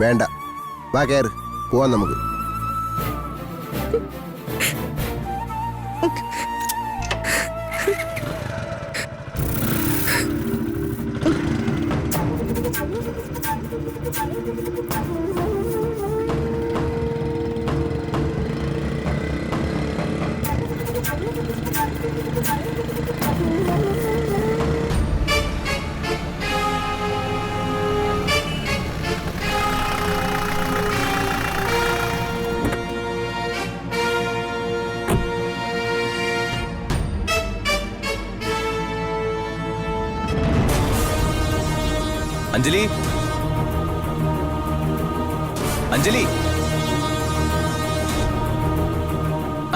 വേണ്ട, വാ കയറ്, പോവാം നമുക്ക്. അഞ്ജലി, അഞ്ജലി,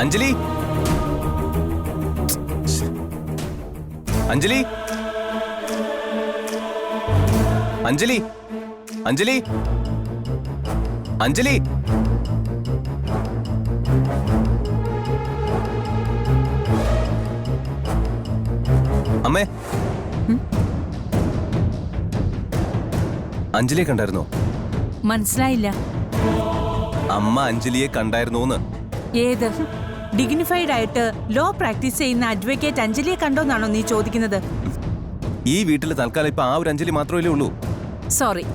അഞ്ജലി, അഞ്ജലി, അഞ്ജലി, അഞ്ജലി, അഞ്ജലി. അമ്മേ, അഞ്ജലിയെ കണ്ടായിരുന്നോ? മനസ്സിലായില്ല. അമ്മ അഞ്ജലിയെ കണ്ടായിരുന്നോന്ന്? ഏത് ഡിഗ്നിഫൈഡ് ആയിട്ട് ലോ പ്രാക്ടീസ് ചെയ്യുന്ന അഡ്വക്കേറ്റ് അഞ്ജലിയെ കണ്ടോന്നാണോ നീ ചോദിക്കുന്നത്? ഈ വീട്ടിൽ തൽക്കാലം ഇപ്പൊ ആ ഒരു അഞ്ജലി മാത്രമല്ലേ ഉള്ളൂ. സോറി,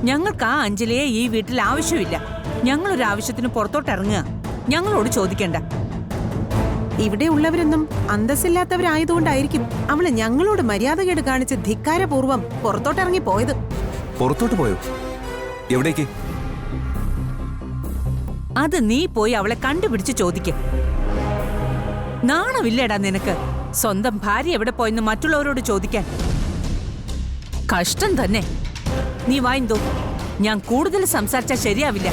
ഞങ്ങൾക്ക് ആ അഞ്ജലിയെ ഈ വീട്ടിൽ ആവശ്യമില്ല. ഞങ്ങളൊരു ആവശ്യത്തിന് പുറത്തോട്ട് ഇറങ്ങുക. ഞങ്ങളോട് ചോദിക്കണ്ട. ഇവിടെ ഉള്ളവരൊന്നും അന്തസ്സില്ലാത്തവരായതുകൊണ്ടായിരിക്കും അവള് ഞങ്ങളോട് മര്യാദകേട് കാണിച്ച് ധിക്കാരപൂർവ്വം പുറത്തോട്ടിറങ്ങി പോയത്. പുറത്തോട്ട് പോയോ? എവിടേക്ക്? അത് നീ പോയി അവളെ കണ്ടുപിടിച്ച് ചോദിക്ക. നാണമില്ലേടാ നിനക്ക് സ്വന്തം ഭാര്യ എവിടെ പോയെന്ന് മറ്റുള്ളവരോട് ചോദിക്കാൻ? കഷ്ടം തന്നെ. നീ വായിന്തോ, ഞാൻ കൂടുതൽ സംസാരിച്ചാൽ ശരിയാവില്ല.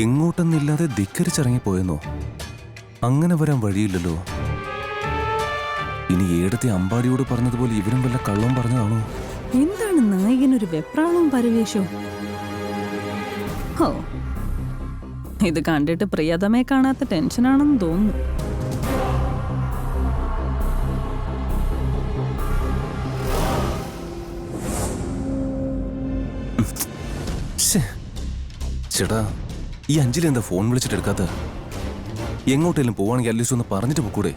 എങ്ങോട്ടെന്നില്ലാതെ ധിക്കരിച്ചിറങ്ങിപ്പോയെന്നോ? അങ്ങനെ വരാൻ വഴിയില്ലല്ലോ. ഇനി ഏടത്തെ അമ്പാടിയോട് പറഞ്ഞതുപോലെ ഇവരും വല്ല കള്ളവും പറഞ്ഞതാണോ? എന്താണ് നായകനൊരു വെപ്രാളവും പരിവേഷവും? ഹോ, ഇത് കണ്ടിട്ട് പ്രിയതമയെ കാണാത്ത ടെൻഷനാണെന്ന് തോന്നുന്നു. ചേട്ടാ, ഈ അഞ്ജലി എന്താ ഫോൺ വിളിച്ചിട്ട് എടുക്കാത്ത? എങ്ങോട്ടെങ്കിലും പോവാണെങ്കിൽ അറ്റ്ലീസ്റ്റ് ഒന്ന് പറഞ്ഞിട്ട് പോക്കൂടെ?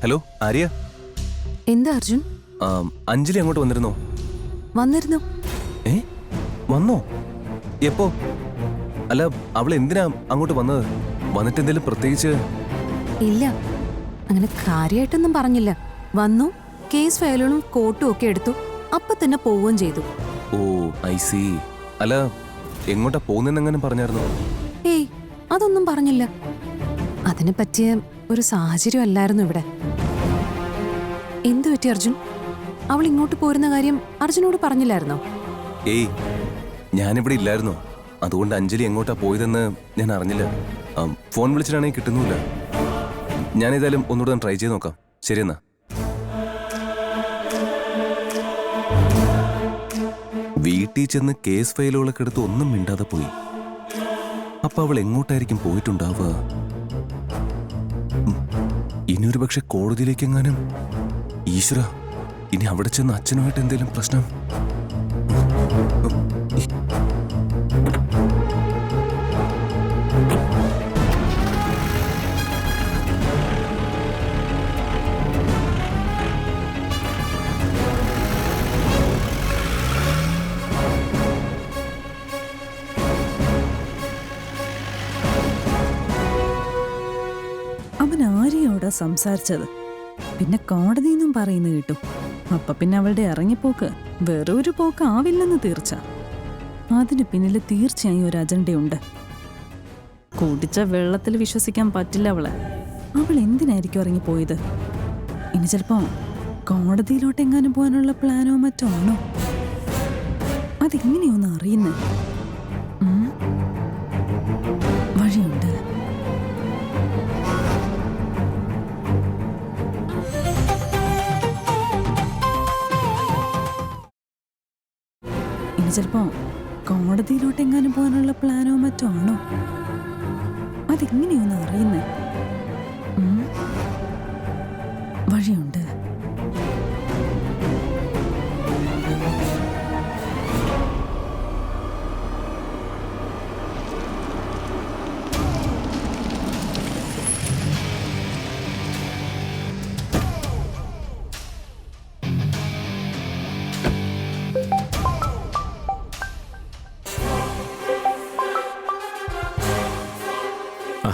ഹലോ, ആര്യ. എന്താ അർജുൻ? അഞ്ജലി അങ്ങോട്ട് വന്നിരുന്നോ? വന്നിരുന്നു. വന്നോ? എപ്പോ? അല്ല, അവൾ എന്തിനാ അങ്ങോട്ട് വന്നത്? വന്നിട്ട് എന്തെങ്കിലും പ്രത്യേകിച്ച്? ഇല്ല, അങ്ങനെ കാര്യമായിട്ടൊന്നും പറഞ്ഞില്ല. വന്നു, കേസ് ഫയലുകളും കോട്ടും ഒക്കെ എടുത്തു, അപ്പൊ തന്നെ പോവുകയും ചെയ്തു. ഓ, ഐ സി. അല്ല, എങ്ങോട്ടാ പോകുന്നെന്നെങ്ങനെ പറഞ്ഞായിരുന്നോ? ഏയ്, അതൊന്നും പറഞ്ഞില്ല. അതിനെ പറ്റിയ ഒരു സാഹചര്യം അല്ലായിരുന്നു ഇവിടെ. എന്തു പറ്റി അർജുൻ? അവൾ ഇങ്ങോട്ട് പോരുന്ന കാര്യം അർജുനോട് പറഞ്ഞില്ലായിരുന്നോ? ഏയ്, ഞാനിവിടെ ഇല്ലായിരുന്നോ. അതുകൊണ്ട് അഞ്ജലി എങ്ങോട്ടാ പോയതെന്ന് ഞാൻ അറിഞ്ഞില്ല. ഫോൺ വിളിച്ചിട്ടാണെങ്കിൽ കിട്ടുന്നുമില്ല. ഞാനേതായാലും ഒന്നുകൂടെ ട്രൈ ചെയ്ത് നോക്കാം. ശരിയെന്നാ. വീട്ടിൽ ചെന്ന് കേസ് ഫയലുകളൊക്കെ എടുത്ത് ഒന്നും മിണ്ടാതെ പോയി. അപ്പൊ അവൾ എങ്ങോട്ടായിരിക്കും പോയിട്ടുണ്ടാവുക? ഇനിയൊരു പക്ഷെ കോടതിയിലേക്കെങ്ങാനും. ഈശ്വര, ഇനി അവിടെ ചെന്ന് അച്ഛനുമായിട്ട് എന്തെങ്കിലും പ്രശ്നം. ഫോണിലൂടെ സംസാരിച്ചത്. പിന്നെ കോടതിയെന്നും പറയുന്നു കേട്ടു. അപ്പൊ പിന്നെ അവളുടെ ഇറങ്ങിപ്പോക്ക് വേറെ ഒരു പോക്ക് ആവില്ലെന്ന് തീർച്ച. അതിന് പിന്നിൽ തീർച്ചയായും ഒരു അജണ്ടയുണ്ട്. കുടിച്ച വെള്ളത്തിൽ വിശ്വസിക്കാൻ പറ്റില്ല അവളെ. അവൾ എന്തിനായിരിക്കും ഇറങ്ങിപ്പോയത്? ഇനി ചിലപ്പോ കോടതിയിലോട്ടെങ്ങാനും പോകാനുള്ള പ്ലാനോ മറ്റോ ആണോ? അതെങ്ങനെയൊന്നും അറിയുന്നേ? വഴിയുണ്ട്. ഇനി ചിലപ്പോ കോടതിയിലോട്ടെങ്ങാനും പോകാനുള്ള പ്ലാനോ മറ്റോ ആണോ? അതെങ്ങനെയൊന്നും അറിയുന്നേ? വഴിയുണ്ട്.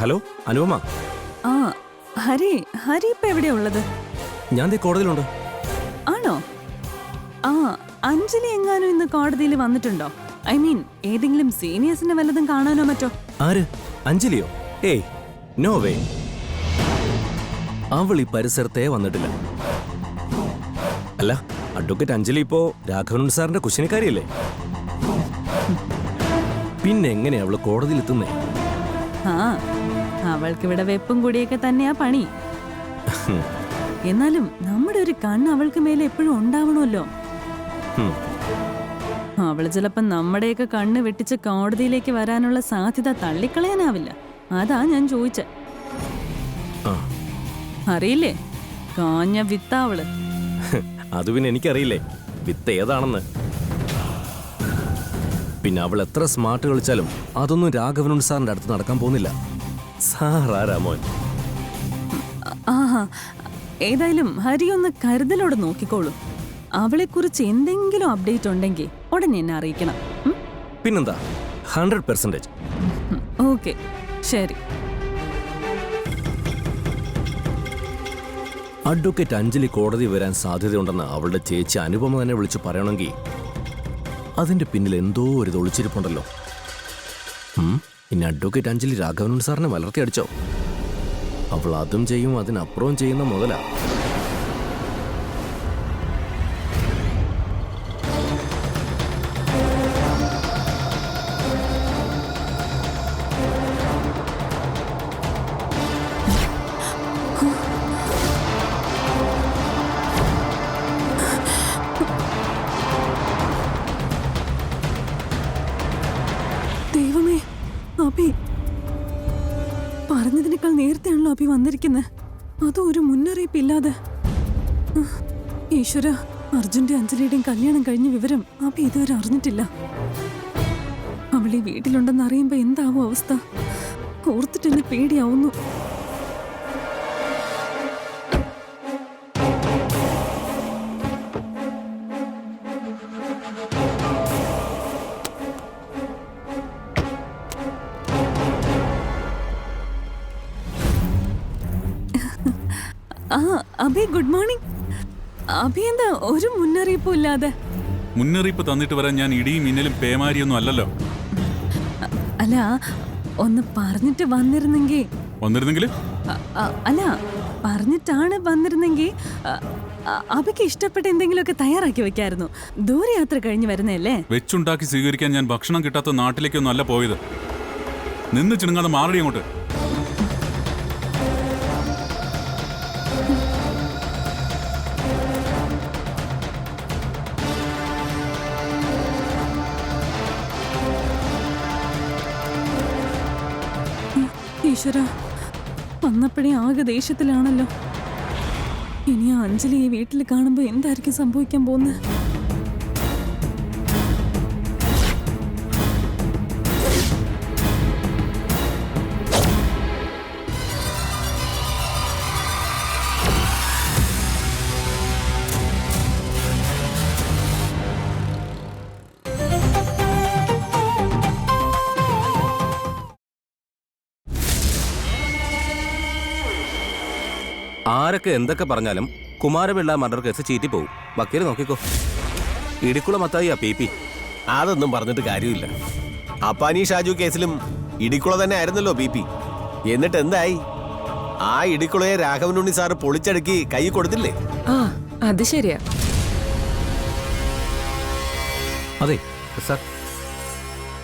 ഹലോ അനുപമ. ആ ഹരി ഇപ്പൊ എവിടെയാ ഉള്ളത്? ഞാൻ കോടതിയിലുണ്ട്. ആണോ? ആ അഞ്ജലി എങ്ങാനും ഇന്ന് കോടതിയിൽ വന്നിട്ടുണ്ടോ? ഐ മീൻ ഏതെങ്കിലും സീനിയേഴ്സിനെ വല്ലതും കാണാനോ മറ്റോ? ആര്? അഞ്ജലിയോ? ഏയ് നോ വേ. അവൾ ഈ പരിസരത്തെ വന്നിട്ടില്ല. അല്ല, അഡ്വക്കേറ്റ് അഞ്ജലി ഇപ്പോ രാഘവൻ സാറിന്റെ കുശിനിക്കാരിയല്ലേ? പിന്നെ എങ്ങനെയാ അവള് കോടതിയിൽ എത്തുന്നേ? ആ അവൾക്കിവിടെ വെപ്പും കൂടിയൊക്കെ തന്നെയാ പണി. എന്നാലും നമ്മുടെ ഒരു കണ്ണ് അവൾക്ക് മേലെ എപ്പോഴും ഉണ്ടാവണമല്ലോ. അവള് ചിലപ്പോ നമ്മുടെയൊക്കെ കണ്ണ് വെട്ടിച്ച് കോടതിയിലേക്ക് വരാനുള്ള സാധ്യത തള്ളിക്കളയാനാവില്ല. അതാ ഞാൻ ചോദിച്ചെ. അറിയില്ലേ, കാഞ്ഞ വിത്താവള്. അത് പിന്നെ എനിക്കറിയില്ലേ വിത്ത് ഏതാണെന്ന്. പിന്നെ അവൾ എത്ര സ്മാർട്ട് കളിച്ചാലും അതൊന്നും രാഘവൻ സാറിന്റെ അടുത്ത് നടക്കാൻ പോകുന്നില്ല. സാറാ രാമോൻ. ആഹാ, ഏതായാലും ഹരി ഒന്ന് കരുതലോടെ നോക്കിക്കോളൂ. അവളെക്കുറിച്ച് എന്തെങ്കിലും അപ്ഡേറ്റ് ഉണ്ടെങ്കിൽ ഉടനെ എന്നെ അറിയിക്കണം. പിന്നെന്താ, 100%. ഓക്കെ, ശരി. അഡ്വക്കേറ്റ് അഞ്ജലി കോടതി വരാൻ സാധ്യതയുണ്ടെന്ന് അവളുടെ ചേച്ചി അനുപമ തന്നെ വിളിച്ചു പറയണമെങ്കിൽ അതിന്റെ പിന്നിൽ എന്തോ ഒരു ഒളിച്ചിരിപ്പുണ്ടല്ലോ. ഇനി അഡ്വക്കേറ്റ് അഞ്ജലി രാഘവൻ സാറിനെ വളർത്തിയടിച്ചോ? അവൾ അതും ചെയ്യും അതിനപ്പുറവും ചെയ്യുന്ന മുതലാ. ദൈവമേ, അഭി പറഞ്ഞതിനേക്കാൾ നേരത്തെയാണല്ലോ അഭി വന്നിരിക്കുന്നത്. അതും ഒരു മുന്നറിയിപ്പില്ലാതെ. ഈശ്വര, അർജുന്റെ അഞ്ജലിയുടെയും കല്യാണം കഴിഞ്ഞ വിവരം അഭി ഇതുവരെ അറിഞ്ഞിട്ടില്ല. അവൾ ഈ വീട്ടിലുണ്ടെന്ന് അറിയുമ്പോ എന്താവും അവസ്ഥ? ഓർത്തിട്ട് എന്നെ പേടിയാവുന്നു. ആ അഭി, ഗുഡ് മോർണിംഗ്. അഭി എന്താ ഒരു മുന്നറിയിപ്പും ഇല്ലാതെ? മുന്നറിയിപ്പ് തന്നിട്ട് വരാൻ ഞാൻ ഇടിയും മിന്നലും പേമാരിയൊന്നും അല്ലല്ലോ. അല്ല, ഒന്ന് പറഞ്ഞിട്ട് വന്നിരുന്നെങ്കിൽ. അല്ല, പറഞ്ഞിട്ടാണ് വന്നിരുന്നെങ്കിൽ അഭിക്ക് ഇഷ്ടപ്പെട്ട എന്തെങ്കിലുമൊക്കെ തയ്യാറാക്കി വെക്കായിരുന്നു. ദൂരയാത്ര കഴിഞ്ഞ് വരുന്നല്ലേ. വെച്ചുണ്ടാക്കി സ്വീകരിക്കാൻ ഞാൻ ഭക്ഷണം കിട്ടാത്ത നാട്ടിലേക്കൊന്നും അല്ല പോയത്. നിന്ന് ചിണുങ്ങാതെ മാറി അങ്ങോട്ട്. ഈശ്വര, വന്നപ്പോഴേ ആകെ ദേഷ്യത്തിലാണല്ലോ. ഇനി ആ അഞ്ജലി ഈ വീട്ടിൽ കാണുമ്പോ എന്തായിരിക്കും സംഭവിക്കാൻ പോകുന്നത്? ആരൊക്കെ എന്തൊക്കെ പറഞ്ഞാലും കുമാരപിള്ള മർഡർ കേസ് ചീറ്റി പോകും. വക്കീൽ നോക്കിക്കോ. ഇടിക്കുള മത്തായി PP. അതൊന്നും പറഞ്ഞിട്ട് കാര്യമില്ല. അപ്പാനി ഷാജു കേസിലും ഇടിക്കുള തന്നെ ആയിരുന്നല്ലോ BP. എന്നിട്ട് എന്തായി? ആ ഇടിക്കുളയെ രാഘവനുണ്ണി സാറ് പൊളിച്ചടുക്കി കൈ കൊടുത്തില്ലേ? ആ അത് ശരിയാ. അതെ സാർ,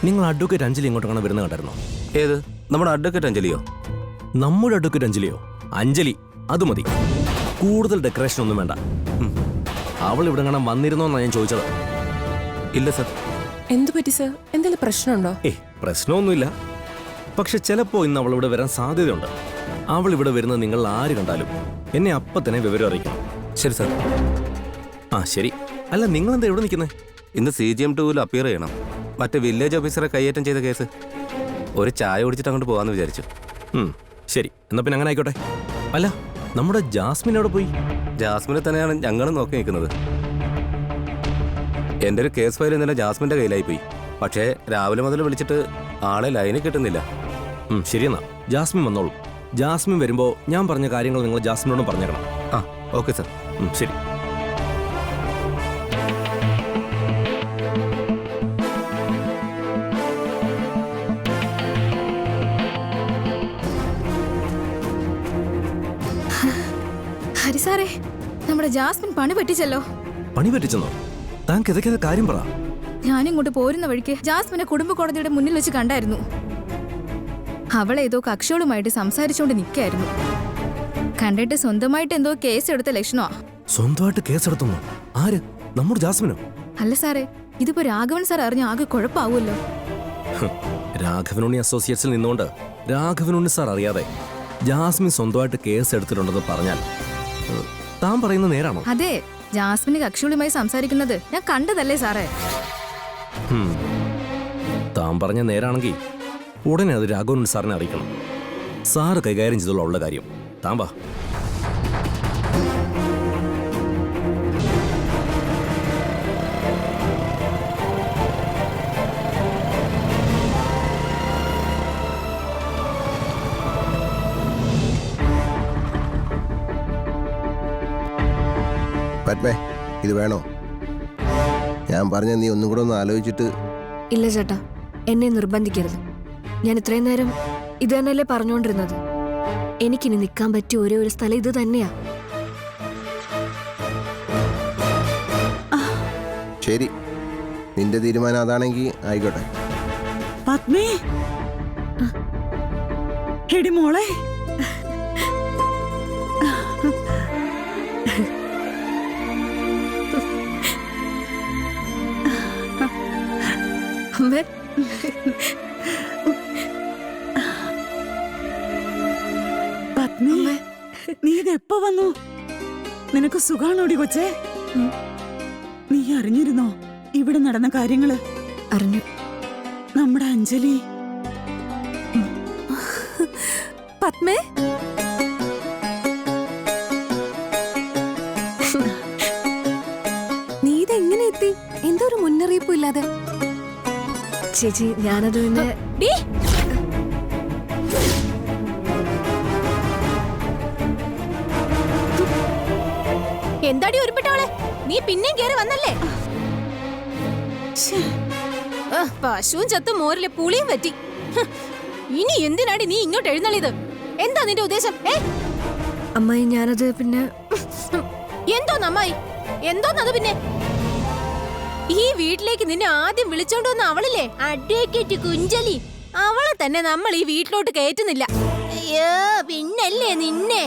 നിങ്ങൾ അഡ്വക്കേറ്റ് അഞ്ജലി ഇങ്ങോട്ട് വരുന്ന കണ്ടായിരുന്നോ? ഏത്? നമ്മുടെ അഡ്വക്കേറ്റ് അഞ്ജലിയോ? നമ്മുടെ അഡ്വക്കേറ്റ് അഞ്ജലിയോ? അഞ്ജലി, അത് മതി. കൂടുതൽ ഡെക്കറേഷൻ ഒന്നും വേണ്ട. അവൾ ഇവിടെ കാണാൻ വന്നിരുന്നോ എന്നാണ് ഞാൻ ചോദിച്ചത്. ഇല്ല സാർ. എന്തു പറ്റി സർ? എന്തെങ്കിലും പ്രശ്നമുണ്ടോ? പ്രശ്നമൊന്നുമില്ല. പക്ഷെ ചിലപ്പോ ഇന്ന് അവൾ ഇവിടെ വരാൻ സാധ്യതയുണ്ട്. അവൾ ഇവിടെ വരുന്നത് നിങ്ങൾ ആര് കണ്ടാലും എന്നെ അപ്പം തന്നെ വിവരം അറിയിക്കണം. ശരി സാർ. ആ ശരി. അല്ല, നിങ്ങൾ എന്താ ഇവിടെ നിൽക്കുന്നത്? ഇന്ന് CGM 2 അപ്പിയർ ചെയ്യണം. മറ്റേ വില്ലേജ് ഓഫീസറെ കൈയേറ്റം ചെയ്ത കേസ്. ഒരു ചായ കുടിച്ചിട്ട് അങ്ങോട്ട് പോകാമെന്ന് വിചാരിച്ചു. ശരി, എന്നാ പിന്നെ അങ്ങനെ ആയിക്കോട്ടെ. അല്ല, നമ്മുടെ ജാസ്മിൻ എവിടെ പോയി? ജാസ്മിനെ തന്നെയാണ് ഞങ്ങളും നോക്കി നിൽക്കുന്നത്. എൻ്റെ ഒരു കേസ് ഫയൽ ഇന്നലെ ജാസ്മിൻ്റെ കയ്യിലായി പോയി. പക്ഷേ രാവിലെ മുതൽ വിളിച്ചിട്ട് ആളെ ലൈനിൽ കിട്ടുന്നില്ല. ശരിയെന്നാ, ജാസ്മിൻ വന്നോളൂ. ജാസ്മിൻ വരുമ്പോൾ ഞാൻ പറഞ്ഞ കാര്യങ്ങൾ നിങ്ങൾ ജാസ്മിനോടും പറഞ്ഞേക്കണം. ആ ഓക്കെ സാർ. ശരി. ഹരി സാറേ, നമ്മുടെ ജാസ്മിൻ പണി പറ്റിച്ചല്ലോ. പണി പറ്റിച്ചെന്നോ? താൻ കിതയ്ക്കാതെ കാര്യം പറ. ഞാനിങ്ങോട്ട് പോരുന്ന വഴിക്ക് ജാസ്മിനെ കുടുംബ കോടതിയുടെ മുന്നിൽ വെച്ച് കണ്ടായിരുന്നു. അവളേതോ കക്ഷികളുമായിട്ട് സംസാരിച്ചുകൊണ്ട് നിൽക്കായിരുന്നു. കണ്ടിട്ട് സ്വന്തമായിട്ട് എന്തോ കേസ് എടുത്ത ലക്ഷണമാ. സ്വന്തമായിട്ട് കേസെടുത്തുന്നോ? ആര്? നമ്മുടെ ജാസ്മിനോ? അല്ല സാറേ, ഇതിപ്പോ രാഘവൻ സാർ അറിഞ്ഞ ആകെ കുഴപ്പമാവുമല്ലോ. രാഘവനുണ്ണി അസോസിയേറ്റ്സിൽ നിന്നുകൊണ്ട് രാഘവനുണ്ണി സാർ അറിയാതെ ജാസ്മിൻ സ്വന്തമായിട്ട് കേസ് എടുത്തിട്ടുണ്ടെന്ന് പറഞ്ഞാൽ താൻ പറയുന്നത് നേരാണോ? അതെ, ജാസ്മിന് കക്ഷികളുമായി സംസാരിക്കുന്നത് ഞാൻ കണ്ടതല്ലേ സാറേ. താൻ പറഞ്ഞ നേരാണെങ്കിൽ ഉടനെ അത് രാഘവനുണ്ണി സാറിനെ അറിയിക്കണം. സാറ് കൈകാര്യം ചെയ്തുള്ള കാര്യം. താൻ വാ. പത്മേ, ഇത് വേണോ? ഞാൻ പറഞ്ഞ നീ ഒന്നും കൂടെ ഒന്ന് ആലോചിച്ചിട്ട്. ഇല്ല ചേട്ടാ, എന്നെ നിർബന്ധിക്കരുത്. ഞാൻ ഇത്രയും നേരം ഇത് തന്നെയല്ലേ പറഞ്ഞുകൊണ്ടിരുന്നത്. എനിക്കിനി നിൽക്കാൻ പറ്റിയ ഒരേ ഒരു സ്ഥലം ഇത് തന്നെയാ. ശരി, നിന്റെ തീരുമാനം അതാണെങ്കിൽ ആയിക്കോട്ടെ. പത്മേ, എടി മോളെ, അമ്മേ, പത്മേ, നീ ഇതെപ്പോ വന്നു? നിനക്ക് സുഖാണോടി കൊച്ചേ? നീ അറിഞ്ഞിരുന്നോ ഇവിടെ നടന്ന കാര്യങ്ങള്? അറിഞ്ഞു. നമ്മുടെ അഞ്ജലി. പത്മേ, നീ ഇതെങ്ങനെ എത്തി? എന്തോ ഒരു മുന്നറിയിപ്പും ഇല്ലാതെ. ചേച്ചി, ഞാനത് പിന്നെ എന്താടി ഒരുപ്പെട്ടവളെ, നീ പിന്നെയും കേറി വന്നല്ലേ? പശുവും ചത്ത് മോരിലെ പുളിയും പറ്റി. ഇനി എന്തിനാടി നീ ഇങ്ങോട്ട് എഴുന്നള്ളിയത്? എന്താ നിന്റെ ഉദ്ദേശം? അമ്മായി, ഞാനത് പിന്നെ എന്തോന്ന് അമ്മായി? എന്തോന്നത് പിന്നെ? ഈ വീട്ടിലേക്ക് നിന്നെ ആദ്യം വിളിച്ചോണ്ട് വന്ന അവളില്ലേ, അഡ്വക്കേറ്റ് കുഞ്ചലി, അവളെ തന്നെ നമ്മൾ ഈ വീട്ടിലോട്ട് കയറ്റുന്നില്ല. അയ്യോ, പിന്നല്ലേ നിന്നെ.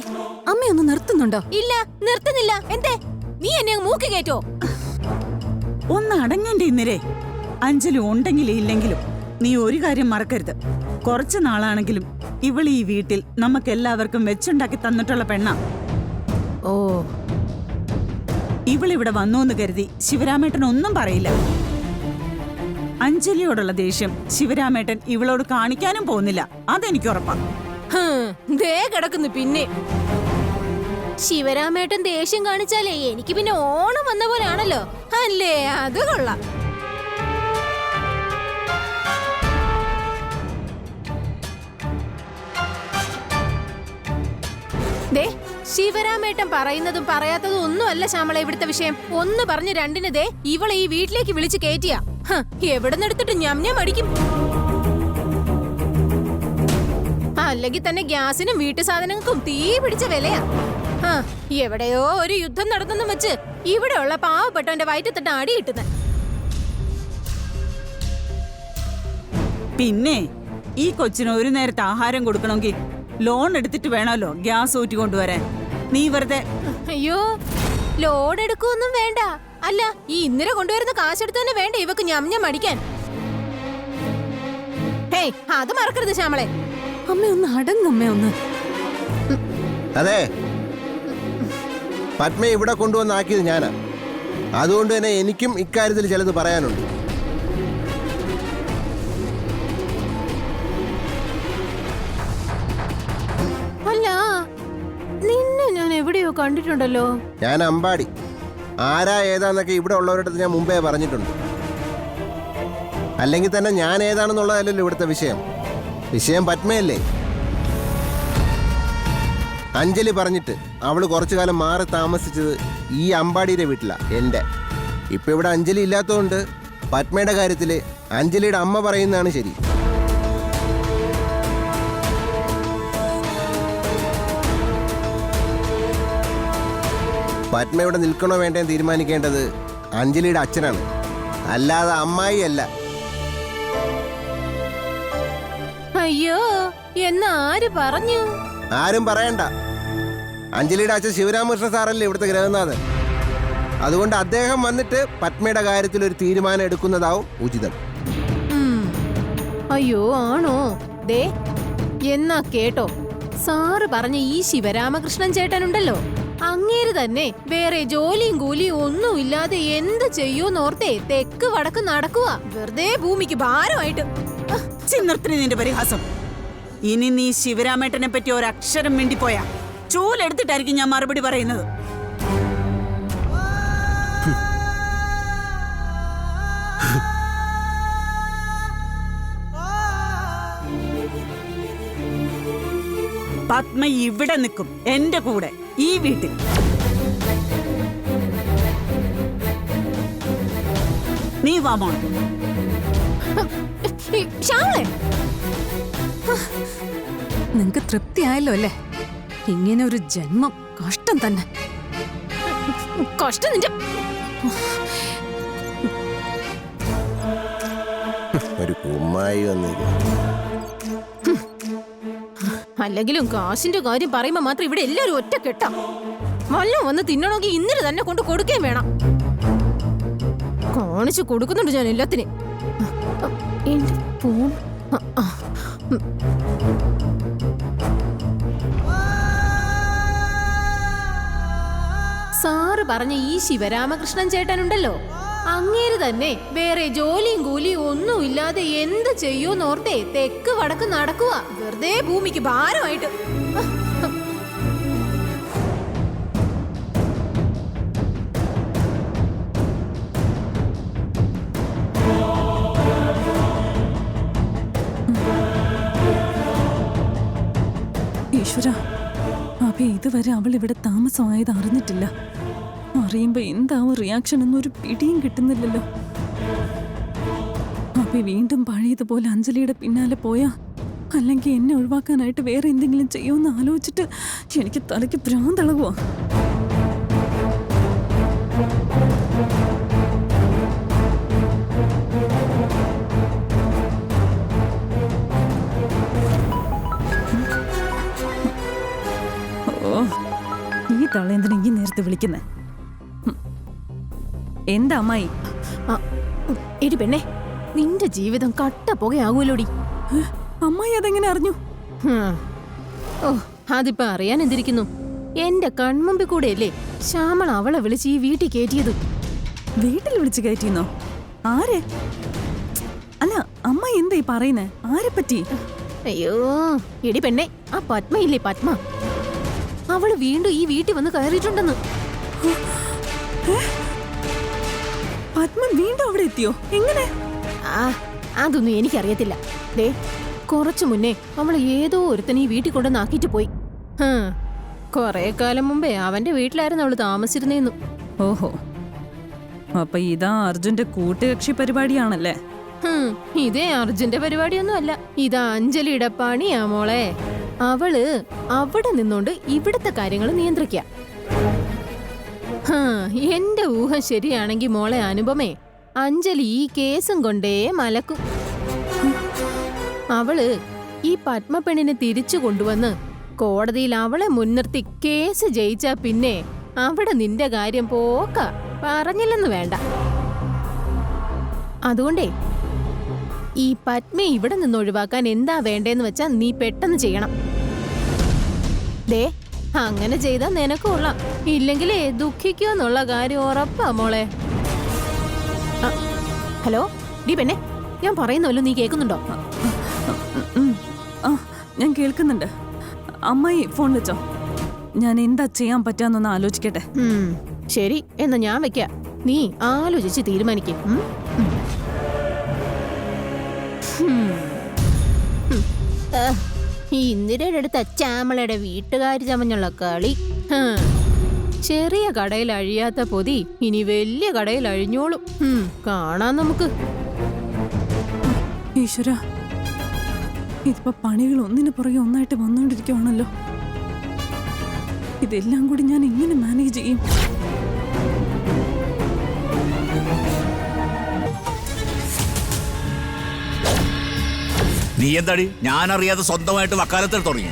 അമ്മയൊന്ന് നിർത്തുന്നുണ്ടോ? ഇല്ല, നിർത്തുന്നില്ല. എന്തേ? നീ എന്നെ മൂക്കി കയറ്റോ? ഒന്ന് അടങ്ങേണ്ട ഇന്നരെ. അഞ്ജലി ഉണ്ടെങ്കിലും ഇല്ലെങ്കിലും നീ ഒരു കാര്യം മറക്കരുത്. കുറച്ചു നാളാണെങ്കിലും ഇവള് ഈ വീട്ടിൽ നമുക്കെല്ലാവർക്കും വെച്ചുണ്ടാക്കി തന്നിട്ടുള്ള പെണ്ണാ. ഓ, ഇവളിവിടെ വന്നു എന്ന് കരുതി ശിവരാമേട്ടൻ ഒന്നും പറയില്ല. അഞ്ജലിയോടുള്ള ദേഷ്യം ശിവരാമേട്ടൻ ഇവളോട് കാണിക്കാനും പോകുന്നില്ല. അതെനിക്ക് ഉറപ്പാ. ദേ കിടക്കുന്നു പിന്നെ. ശിവരാമേട്ടൻ ദേഷ്യം കാണിച്ചാലേ എനിക്ക് പിന്നെ ഓണം വന്ന പോലെയാണല്ലോ അല്ലേ? അത് കൊള്ളാം. ദേ, ശിവരാമേട്ടൻ പറയുന്നതും പറയാത്തതും ഒന്നുമല്ല ശ്യാമള ഇവിടുത്തെ വിഷയം. ഒന്ന് പറഞ്ഞ് രണ്ടിന് ദേ ഇവളെ ഈ വീട്ടിലേക്ക് വിളിച്ച് കയറ്റിയാ എവിടെ നിന്നെടുത്തിട്ട് ഞാൻ അടിക്കും. അല്ലെങ്കിൽ തന്നെ ഗ്യാസിനും വീട്ടു സാധനങ്ങൾക്കും തീ പിടിച്ച വിലയാ. എവിടെയോ ഒരു യുദ്ധം നടന്നെന്നും വെച്ച് ഇവിടെയുള്ള പാവപ്പെട്ടവന്റെ വയറ്റത്തിട്ട് അടി കിട്ടുന്നത്. പിന്നെ ഈ കൊച്ചിന് ഒരു നേരത്തെ ആഹാരം കൊടുക്കണമെങ്കിൽ ലോൺ എടുത്തിട്ട് വേണമല്ലോ ഗ്യാസ് ഊറ്റി കൊണ്ടുവരാൻ. നീ വെറുതെ അയ്യോ ലോൺ എടുക്കൊന്നും വേണ്ട. അല്ല ഈ ഇന്നലെ കൊണ്ടുവരുന്ന കാശെടുത്ത് തന്നെ വേണ്ട ഇവക്ക് ഞം അടിക്കാൻ. ഹേയ് അത് മറക്കരുത് ശ്യാമളെ. അമ്മ ഒന്ന് അടങ്ങമ്മ ഒന്ന്. അതെ, പത്മയെ ഇവിടെ കൊണ്ടുവന്നാക്കിയത് ഞാനാ. അതുകൊണ്ട് തന്നെ എനിക്കും ഇക്കാര്യത്തിൽ ചിലത് പറയാനുണ്ട്. അല്ല നിന്നെ ഞാൻ എവിടെയോ കണ്ടിട്ടുണ്ടല്ലോ. ഞാൻ അമ്പാടി. ആരാ ഏതാന്നൊക്കെ ഇവിടെ ഉള്ളവരുടെ ഞാൻ മുമ്പേ പറഞ്ഞിട്ടുണ്ട്. അല്ലെങ്കിൽ തന്നെ ഞാൻ ഏതാണെന്നുള്ളതല്ലല്ലോ ഇവിടുത്തെ വിഷയം. വിഷയം പത്മയല്ലേ. അഞ്ജലി പറഞ്ഞിട്ട് അവള് കുറച്ചു കാലം മാറി താമസിച്ചത് ഈ അമ്പാടിയുടെ വീട്ടിലാ, എൻ്റെ. ഇപ്പൊ ഇവിടെ അഞ്ജലി ഇല്ലാത്തതുകൊണ്ട് പത്മയുടെ കാര്യത്തില് അഞ്ജലിയുടെ അമ്മ പറയുന്നതാണ് ശരി. പത്മ ഇവിടെ നിൽക്കണോ വേണ്ടെന്ന് തീരുമാനിക്കേണ്ടത് അഞ്ജലിയുടെ അച്ഛനാണ്, അല്ലാതെ അമ്മായി അല്ല. അയ്യോ എന്ന് ആര് പറഞ്ഞു? ആരും പറയണ്ട. അഞ്ജലിയുടെ അച്ഛൻ ശിവരാമകൃഷ്ണ സാറല്ലേ ഇവിടുത്തെ ഗൃഹനാഥൻ. അതുകൊണ്ട് അദ്ദേഹം വന്നിട്ട് പത്മയുടെ കാര്യത്തിൽ ഒരു തീരുമാനം എടുക്കുന്നതാവും ഉചിതം. അയ്യോ ആണോ? ദേ എന്നാ കേട്ടോ, സാറ് പറഞ്ഞ ഈ ശിവരാമകൃഷ്ണൻ ചേട്ടനുണ്ടല്ലോ, അങ്ങേര് തന്നെ വേറെ ജോലിയും കൂലിയും ഒന്നും ഇല്ലാതെ എന്ത് ചെയ്യൂന്നോർത്തേ തെക്ക് വടക്ക് നടക്കുക, വെറുതെ ഭൂമിക്ക് ഭാരമായിട്ട്. ചിന്നർത്തിന് നിന്റെ പരിഹാസം. ഇനി നീ ശിവരാമേട്ടനെ പറ്റി ഒരക്ഷരം മിണ്ടിപ്പോയാ ചൂലെടുത്തിട്ടായിരിക്കും ഞാൻ മറുപടി പറയുന്നത്. പത്മ ഇവിടെ നിൽക്കും എന്റെ കൂടെ ഈ വീട്ടിൽ. നീ വാ മോളെ. നിങ്ങക്ക് തൃപ്തിയായല്ലോ അല്ലേ? ഇങ്ങനെ ഒരു ജന്മം കഷ്ടം തന്നെ. കഷ്ടം നിന്റെ. ഒരു കുമ്മായി വന്നില്ല. അല്ലെങ്കിലും കാശിന്റെ കാര്യം പറയുമ്പോ മാത്രം ഇവിടെ എല്ലാരും ഒറ്റ കെട്ടാ. വല്ലതും വന്ന് തിന്നണമെങ്കിൽ ഇന്നലെ തന്നെ കൊണ്ട് കൊടുക്കുകയും വേണം. കാണിച്ചു കൊടുക്കുന്നുണ്ട് ഞാൻ എല്ലാത്തിനും. എന്റെ ഫോൺ. സാറ് പറഞ്ഞ ഈ ശിവരാമകൃഷ്ണൻ ചേട്ടനുണ്ടല്ലോ, അങ്ങേര് തന്നെ വേറെ ജോലിയും കൂലിയും ഒന്നും ഇല്ലാതെ എന്ത് ചെയ്യൂന്നോർത്തേ തെക്ക് വടക്ക് നടക്കുക, വെറുതെ ഭൂമിക്ക് ഭാരമായിട്ട്. ഈശ്വര, അഭി ഇതുവരെ അവൾ ഇവിടെ താമസമായത് അറിഞ്ഞിട്ടില്ല. അറിയുമ്പോ എന്താവും റിയാക്ഷൻ എന്നൊരു പിടിയും കിട്ടുന്നില്ലല്ലോ. അഭി വീണ്ടും പഴയതുപോലെ അഞ്ജലിയുടെ പിന്നാലെ പോയാ, അല്ലെങ്കിൽ എന്നെ ഒഴിവാക്കാനായിട്ട് വേറെ എന്തെങ്കിലും ചെയ്യുമെന്ന് ആലോചിച്ചിട്ട് എനിക്ക് തലയ്ക്ക് ഭ്രാന്തളകുവാ. ഓ, ഈ തളേന്തിനെ ഈ നേരത്തെ വിളിക്കുന്നേ. എന്താ അമ്മായി? എടി പെണ്ണെ, നിന്റെ ജീവിതം കട്ട പുകയാകൂലോടി. അമ്മായി അതെങ്ങനെ അറിഞ്ഞു? ഓ, അതിപ്പോ അറിയാൻ എന്തിരിക്കുന്നു. എന്റെ കൺമുമ്പിൽ കൂടെയല്ലേ ശ്യാമള അവളെ വിളിച്ച് ഈ വീട്ടിൽ കയറ്റിയത്. വീട്ടിൽ വിളിച്ച് കയറ്റിന്നോ? ആരെ? അല്ല, അമ്മായി എന്താ ഈ പറയുന്നേ? ആരെ പറ്റി? അയ്യോ എടി പെണ്ണെ, ആ പത്മയില്ലേ, പത്മ, അവള് വീണ്ടും ഈ വീട്ടിൽ വന്ന് കയറിയിട്ടുണ്ടെന്ന്. പത്മ വീണ്ടും അവിടെ എത്തിയോ? എങ്ങനെ? അതൊന്നും എനിക്കറിയത്തില്ല. ദേ കുറച്ചു മുന്നേ അവളെ ഏതോ ഒരുത്തൻ ഈ വീട്ടിൽ കൊണ്ടുവന്നാക്കിയിട്ട് പോയി. കൊറേ കാലം മുമ്പേ അവന്റെ വീട്ടിലായിരുന്നു അവള് താമസിച്ചിരുന്നേന്നു. ഓഹോ, അപ്പൊ ഇതാ അർജുന്റെ കൂട്ടുകക്ഷി പരിപാടിയാണല്ലേ? ഇതേ അർജുന്റെ പരിപാടിയൊന്നും അല്ല, ഇതാ അഞ്ജലിയുടെ പണിയാ മോളെ. അവള് അവിടെ നിന്നോണ്ട് ഇവിടുത്തെ കാര്യങ്ങൾ നിയന്ത്രിക്ക. എന്റെ ഊഹം ശരിയാണെങ്കി മോളെ അനുപമേ, അഞ്ജലി ഈ കേസും കൊണ്ടേ മലക്കും. അവള് ഈ പത്മപ്പെണ്ണിനെ തിരിച്ചു കൊണ്ടുവന്ന് കോടതിയിൽ അവളെ മുൻനിർത്തി കേസ് ജയിച്ചാ പിന്നെ അവിടെ നിന്റെ കാര്യം പോക്ക, പറഞ്ഞില്ലെന്ന് വേണ്ട. അതുകൊണ്ടേ ഈ പത്മ ഇവിടെ നിന്ന് ഒഴിവാക്കാൻ എന്താ വേണ്ടേന്ന് വെച്ചാ നീ പെട്ടെന്ന് ചെയ്യണം. ദേ അങ്ങനെ ചെയ്താ നിനക്ക് കൊള്ളാം, ഇല്ലെങ്കിലേ ദുഃഖിക്കുമെന്നുള്ള കാര്യം ഉറപ്പാ മോളെ. ഹലോ ഡീ പെണ്ണെ, ഞാൻ പറയുന്നല്ലോ നീ കേൾക്കുന്നുണ്ടോ? ആ, ഞാൻ കേൾക്കുന്നുണ്ട്. അമ്മായി ഫോൺ വെച്ചോ, ഞാൻ എന്താ ചെയ്യാൻ പറ്റാന്നൊന്ന് ആലോചിക്കട്ടെ. ശരി, എന്നാ ഞാൻ വെക്കാം, നീ ആലോചിച്ച് തീരുമാനിക്കും. ഇന്ദിരയുടെ അടുത്ത് അച്ചാമളയുടെ വീട്ടുകാർ ചമഞ്ഞുള്ള കളി. ചെറിയ കടയിൽ അഴിയാത്ത പൊതി ഇനി വലിയ കടയിൽ അഴിഞ്ഞോളും. കാണാം നമുക്ക്. ഈശ്വര, ഇതിപ്പോ പണികൾ ഒന്നിനു പുറകെ ഒന്നായിട്ട് വന്നുകൊണ്ടിരിക്കുവാണല്ലോ. ഇതെല്ലാം കൂടി ഞാൻ എങ്ങനെ മാനേജ് ചെയ്യും? നീ എന്താടി ഞാനറിയാതെ സ്വന്തമായിട്ട് വക്കാലത്തിൽ തുടങ്ങി?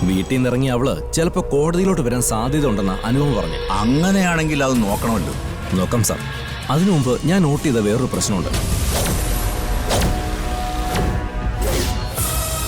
വീട്ടിൽ നിന്ന് ഇറങ്ങി അവള് ചിലപ്പോ കോടതിയിലോട്ട് വരാൻ സാധ്യത ഉണ്ടെന്ന അനുഭവം പറഞ്ഞു. അങ്ങനെയാണെങ്കിൽ അത് നോക്കണമല്ലോ. നോക്കാം സാർ. അതിനു മുമ്പ് ഞാൻ നോട്ട് ചെയ്ത വേറൊരു പ്രശ്നമുണ്ട്.